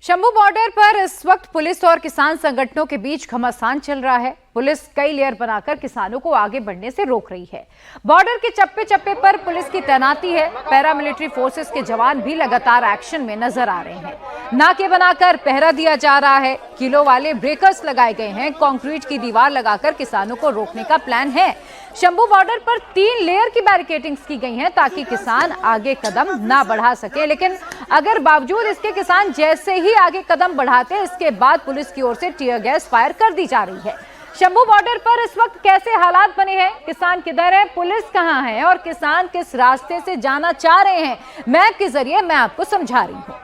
Shambhu border पर इस वक्त पुलिस और किसान संगठनों के बीच घमासान चल रहा है। पुलिस कई लेयर बनाकर किसानों को आगे बढ़ने से रोक रही है। बॉर्डर के चप्पे चप्पे पर पुलिस की तैनाती है। पैरामिलिट्री फोर्सेस के जवान भी लगातार एक्शन में नजर आ रहे हैं। नाके बनाकर पहरा दिया जा रहा है। किलो वाले ब्रेकर्स लगाए गए हैं। कंक्रीट की दीवार लगाकर किसानों को रोकने का प्लान है। शंभू बॉर्डर पर 3 लेयर की बैरिकेडिंग्स की गई हैं ताकि किसान आगे कदम ना बढ़ा सके। लेकिन अगर बावजूद इसके किसान जैसे ही आगे कदम बढ़ाते, इसके बाद पुलिस की ओर से टीयर गैस फायर कर दी जा रही है। शंभू बॉर्डर पर इस वक्त कैसे हालात बने हैं, किसान किधर है, पुलिस कहां है और किसान किस रास्ते से जाना चाह रहे हैं, मैप के जरिए मैं आपको समझा रही हूं।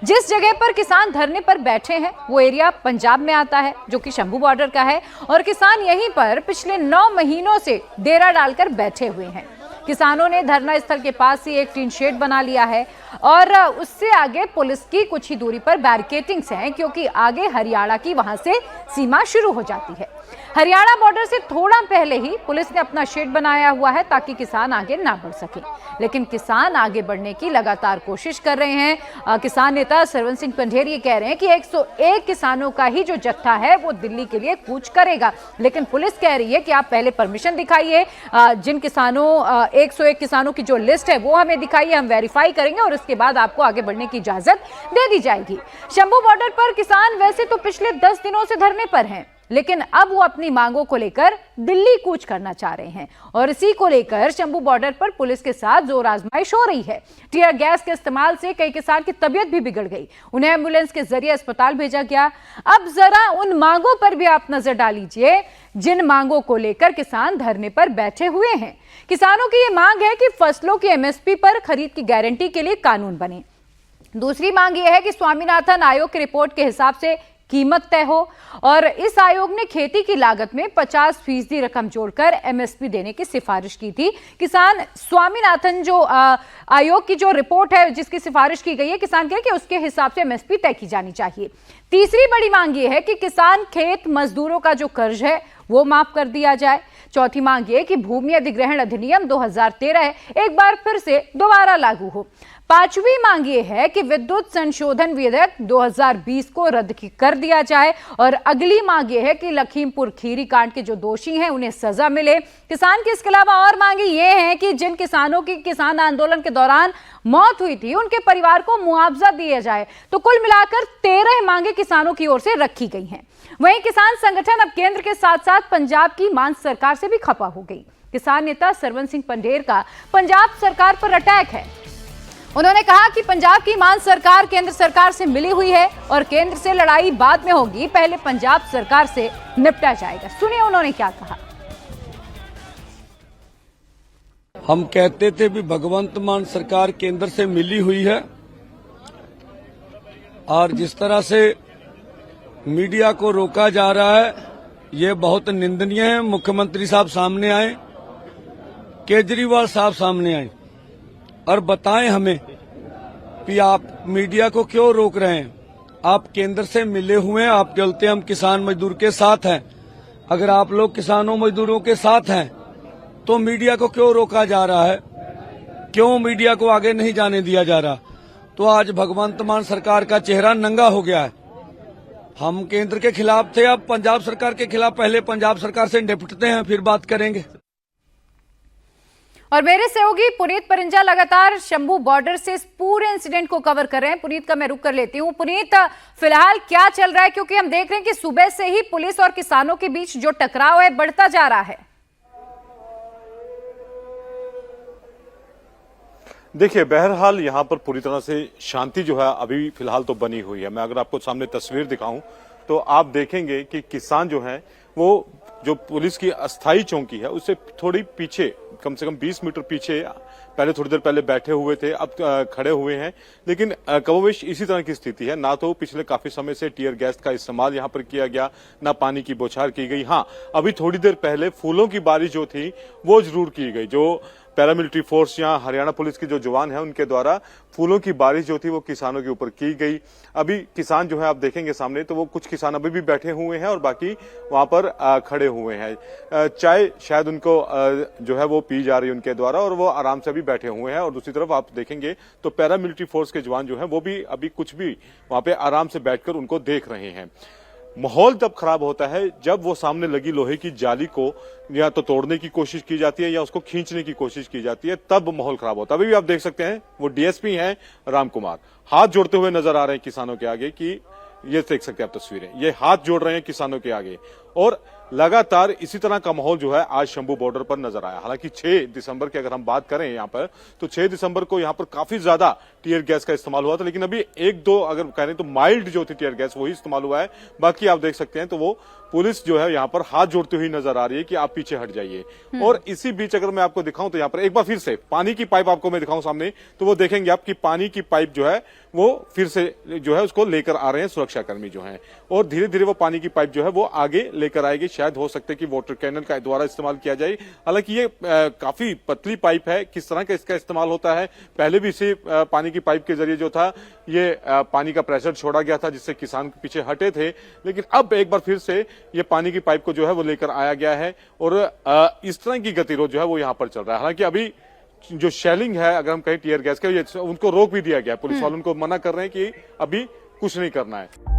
जिस जगह पर किसान धरने पर बैठे हैं वो एरिया पंजाब में आता है, जो कि शंभू बॉर्डर का है, और किसान यहीं पर पिछले 9 महीनों से डेरा डालकर बैठे हुए हैं। किसानों ने धरना स्थल के पास ही एक टीन शेड बना लिया है और उससे आगे पुलिस की कुछ ही दूरी पर बैरिकेडिंग्स हैं, क्योंकि आगे हरियाणा की वहां से सीमा शुरू हो जाती है। हरियाणा बॉर्डर से थोड़ा पहले ही पुलिस ने अपना शेड बनाया हुआ है ताकि किसान आगे ना बढ़ सके। लेकिन किसान आगे बढ़ने की लगातार कोशिश कर रहे हैं। किसान नेता सरवन सिंह पंढेर ये कह रहे हैं कि 101 किसानों का ही जो जत्था है वो दिल्ली के लिए कूच करेगा। लेकिन पुलिस कह रही है कि आप पहले परमिशन दिखाइए, जिन किसानों 101 किसानों की जो लिस्ट है वो हमें दिखाइए, हम वेरीफाई करेंगे और उसके बाद आपको आगे बढ़ने की इजाजत दे दी जाएगी। शंभू बॉर्डर पर किसान वैसे तो पिछले 10 दिनों से धरने पर हैं, लेकिन अब वो अपनी मांगों को लेकर दिल्ली कूच करना चाह रहे हैं और इसी को लेकर शंभू बॉर्डर पर पुलिस के साथ जोर आजमाइश हो रही है। टीयर गैस के इस्तेमाल से कई किसान की तबीयत भी बिगड़ गई, उन्हें एम्बुलेंस के जरिए अस्पताल भेजा गया। अब जरा उन मांगों पर भी आप नजर डालीजिए जिन मांगों को लेकर किसान धरने पर बैठे हुए हैं। किसानों की ये मांग है कि फसलों की एमएसपी पर खरीद की गारंटी के लिए कानून बने। दूसरी मांग यह है कि स्वामीनाथन आयोग की रिपोर्ट के हिसाब से कीमत तय हो और इस आयोग ने खेती की लागत में 50% रकम जोड़कर एमएसपी देने की सिफारिश की थी। किसान स्वामीनाथन जो आयोग की जो रिपोर्ट है जिसकी सिफारिश की गई है, किसान कह रहे कि उसके हिसाब से एमएसपी तय की जानी चाहिए। तीसरी बड़ी मांग ये है कि किसान खेत मजदूरों का जो कर्ज है वो माफ कर दिया जाए। चौथी मांग ये कि भूमि अधिग्रहण अधिनियम 2013 एक बार फिर से दोबारा लागू हो। पांचवी मांग ये है कि विद्युत संशोधन विधेयक 2020 को रद्द कर दिया जाए और अगली मांग ये है कि लखीमपुर खीरी कांड के जो दोषी हैं उन्हें सजा मिले। किसान की इसके अलावा और मांगे ये हैं कि जिन किसानों की किसान आंदोलन के दौरान मौत हुई थी उनके परिवार को मुआवजा दिया जाए। तो कुल मिलाकर 13 मांगे किसानों की ओर से रखी गई हैं। वहीं किसान संगठन अब केंद्र के साथ साथ पंजाब की मान सरकार से भी खपा हो गई। किसान नेता सरवन सिंह पंढेर का पंजाब सरकार पर अटैक है। उन्होंने कहा कि पंजाब की मान सरकार केंद्र सरकार से मिली हुई है और केंद्र से लड़ाई बाद में होगी, पहले पंजाब सरकार से निपटा जाएगा। सुनिए उन्होंने क्या कहा। हम कहते थे भी भगवंत मान सरकार केंद्र से मिली हुई है और जिस तरह से मीडिया को रोका जा रहा है ये बहुत निंदनीय है। मुख्यमंत्री साहब सामने आए, केजरीवाल साहब सामने आए और बताएं हमें कि आप मीडिया को क्यों रोक रहे हैं। आप केंद्र से मिले हुए हैं, आप बोलते हैं हम किसान मजदूर के साथ हैं। अगर आप लोग किसानों मजदूरों के साथ हैं तो मीडिया को क्यों रोका जा रहा है, क्यों मीडिया को आगे नहीं जाने दिया जा रहा। तो आज भगवंत मान सरकार का चेहरा नंगा हो गया है। हम केंद्र के खिलाफ थे, अब पंजाब सरकार के खिलाफ। पहले पंजाब सरकार से निपटते हैं फिर बात करेंगे। और मेरे सहयोगी पुनीत परिंजा लगातार शंभू बॉर्डर से इस पूरे इंसिडेंट को कवर कर रहे हैं। पुनीत का मैं रुक कर लेती हूं। पुनीत, फिलहाल क्या चल रहा है, क्योंकि हम देख रहे हैं कि सुबह से ही पुलिस और किसानों के बीच जो टकराव है बढ़ता जा रहा है। देखिए, बहरहाल यहाँ पर पूरी तरह से शांति जो है अभी फिलहाल तो बनी हुई है। मैं अगर आपको सामने तस्वीर दिखाऊं तो आप देखेंगे कि किसान जो है वो जो पुलिस की अस्थायी चौकी है उससे थोड़ी पीछे, कम से कम 20 मीटर पीछे पहले थोड़ी देर पहले बैठे हुए थे, अब खड़े हुए हैं। लेकिन कमोवेश इसी तरह की स्थिति है। ना तो पिछले काफी समय से टीयर गैस का इस्तेमाल यहाँ पर किया गया, ना पानी की बौछार की गई। हाँ, अभी थोड़ी देर पहले फूलों की बारिश जो थी वो जरूर की गई। जो पैरामिलिट्री फोर्स या हरियाणा पुलिस के जो जवान हैं उनके द्वारा फूलों की बारिश जो थी वो किसानों के ऊपर की गई। अभी किसान जो है आप देखेंगे सामने, तो वो कुछ किसान अभी भी बैठे हुए हैं और बाकी वहां पर खड़े हुए हैं। चाय शायद उनको जो है वो पी जा रही है उनके द्वारा और वो आराम से भी बैठे हुए हैं। और दूसरी तरफ आप देखेंगे तो पैरामिलिट्री फोर्स के जवान जो है वो भी अभी कुछ भी वहां पे आराम से बैठकर उनको देख रहे हैं। माहौल तब खराब होता है जब वो सामने लगी लोहे की जाली को या तो तोड़ने की कोशिश की जाती है या उसको खींचने की कोशिश की जाती है, तब माहौल खराब होता है। अभी भी आप देख सकते हैं वो डीएसपी हैं राम कुमार, हाथ जोड़ते हुए नजर आ रहे हैं किसानों के आगे, कि ये देख सकते हैं आप तस्वीरें, ये हाथ जोड़ रहे हैं किसानों के आगे। और लगातार इसी तरह का माहौल जो है आज शंभू बॉर्डर पर नजर आया। हालांकि 6 दिसंबर की अगर हम बात करें यहाँ पर, तो 6 दिसंबर को यहाँ पर काफी ज्यादा टीयर गैस का इस्तेमाल हुआ था, लेकिन अभी 1-2 अगर कहें तो माइल्ड जो थी टीयर गैस वही इस्तेमाल हुआ है। बाकी आप देख सकते हैं तो वो पुलिस जो है यहाँ पर हाथ जोड़ती हुई नजर आ रही है कि आप पीछे हट जाइए। और इसी बीच अगर मैं आपको दिखाऊं तो यहाँ पर एक बार फिर से पानी की पाइप आपको मैं दिखाऊं सामने, तो वो देखेंगे आप कि पानी की पाइप जो है वो फिर से जो है उसको लेकर आ रहे हैं सुरक्षाकर्मी जो हैं, और धीरे धीरे वो पानी की पाइप जो है वो आगे लेकर आएगी। शायद हो सकता है कि वाटर कैनल का द्वारा इस्तेमाल किया जाए। हालांकि ये काफी पतली पाइप है, किस तरह का इसका इस्तेमाल होता है, पहले भी इसी पानी की पाइप के जरिए जो था ये पानी का प्रेशर छोड़ा गया था जिससे किसान पीछे हटे थे, लेकिन अब एक बार फिर से ये पानी की पाइप को जो है वो लेकर आया गया है और इस तरह की गतिरोध जो है वो यहाँ पर चल रहा है। हालांकि अभी जो शेलिंग है अगर हम कहें टीयर गैस के, उनको रोक भी दिया गया, पुलिस वालों को मना कर रहे हैं कि अभी कुछ नहीं करना है।